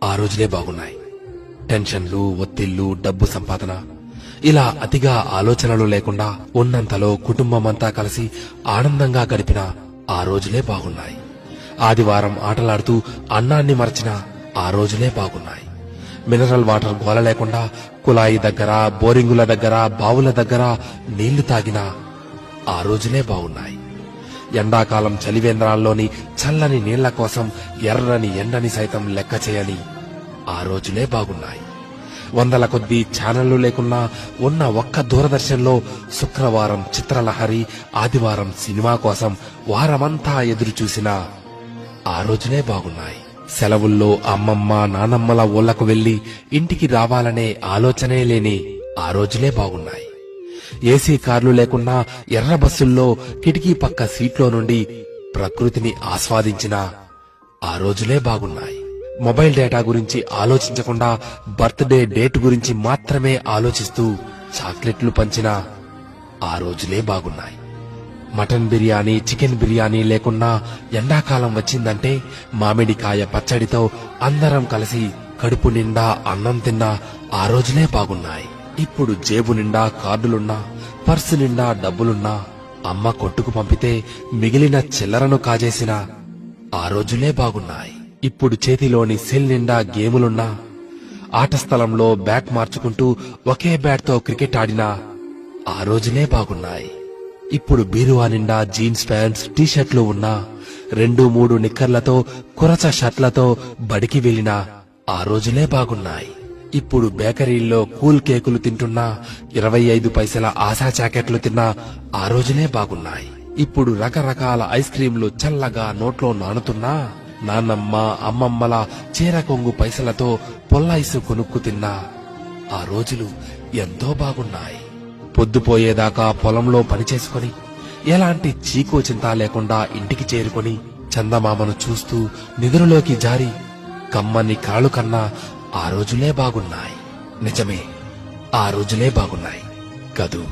ఆ రోజులే బాగున్నాయి. టెన్షన్లు, ఒత్తిళ్లు, డబ్బు సంపాదన ఇలా అతిగా ఆలోచనలు లేకుండా ఉన్నంతలో కుటుంబమంతా కలిసి ఆనందంగా గడిపిన ఆ రోజులే బాగున్నాయి. ఆదివారం ఆటలాడుతూ అన్నాన్ని మరచిన ఆ రోజులే బాగున్నాయి. మినరల్ వాటర్ గోల లేకుండా కుళాయి దగ్గర, బోరింగుల దగ్గర, బావుల దగ్గర నీళ్లు తాగిన ఆ రోజులే బాగున్నాయి. ఎండాకాలం చలివేంద్రాల్లోని చల్లని నీళ్ల కోసం ఎర్రని ఎండని సైతం లెక్క చేయని ఆ రోజులే బాగున్నాయి. వందల కొద్దీ ఛానళ్లు లేకున్నా ఉన్న ఒక్క దూరదర్శన్లో శుక్రవారం చిత్రలహరి, ఆదివారం సినిమా కోసం వారమంతా ఎదురు చూసిన ఆ రోజులే బాగున్నాయి. సెలవుల్లో అమ్మమ్మ, నానమ్మల ఊళ్లకు వెళ్లి ఇంటికి రావాలనే ఆలోచనే లేని ఆ రోజులే బాగున్నాయి. ఏసీ కార్లు లేకున్నా ఎర్ర బస్సుల్లో కిటికీ పక్క సీట్లో నుండి ప్రకృతిని ఆస్వాదించిన ఆ రోజులే బాగున్నాయి. మొబైల్ డేటా గురించి ఆలోచించకుండా బర్త్డే డేట్ గురించి మాత్రమే ఆలోచిస్తూ చాక్లెట్లు పంచిన ఆ రోజులే బాగున్నాయి. మటన్ బిర్యానీ, చికెన్ బిర్యానీ లేకున్నా ఎండాకాలం వచ్చిందంటే మామిడికాయ పచ్చడితో అందరం కలిసి కడుపు నిండా అన్నం తిన్న ఆ రోజులే బాగున్నాయి. ఇప్పుడు జేబు నిండా కార్డులున్నా, పర్సు నిండా డబ్బులున్నా అమ్మ కొట్టుకు పంపితే మిగిలిన చిల్లరను కాజేసిన ఆ రోజులే బాగున్నాయి. ఇప్పుడు చేతిలోని సెల్ నిండా గేములున్నా, ఆట స్థలంలో బ్యాట్ మార్చుకుంటూ ఒకే బ్యాట్ తో క్రికెట్ ఆడినా ఆ రోజులే బాగున్నాయి. ఇప్పుడు బీరువా నిండా జీన్స్ ప్యాంట్స్, టీషర్ట్లు ఉన్నా 2-3 నిక్కర్లతో, కురచ షర్ట్లతో బడికి వెళ్లిన ఆ రోజులే బాగున్నాయి. ఇప్పుడు బేకరీల్లో కూల్ కేకులు తింటున్నా, 25 పైసల ఆశా జాకెట్లు తిన్నా ఆ రోజులే బాగున్నాయి. ఇప్పుడు రకరకాల ఐస్ క్రీంలు చల్లగా నోట్లో నానుతున్నా, నాన్నమ్మ, అమ్మమ్మల చీర కొంగు పైసలతో పొల్లైసు కొనుక్కు తిన్నా ఆ రోజులు ఎంతో బాగున్నాయి. పొద్దుపోయేదాకా పొలంలో పనిచేసుకుని ఎలాంటి చీకో చింత లేకుండా ఇంటికి చేరుకొని చందమామను చూస్తూ నిద్రలోకి జారి కమ్మని కాళ్ళు కన్నా ఆ రోజులే బాగున్నాయి. నిజమే, ఆ రోజులే బాగున్నాయి కదూ.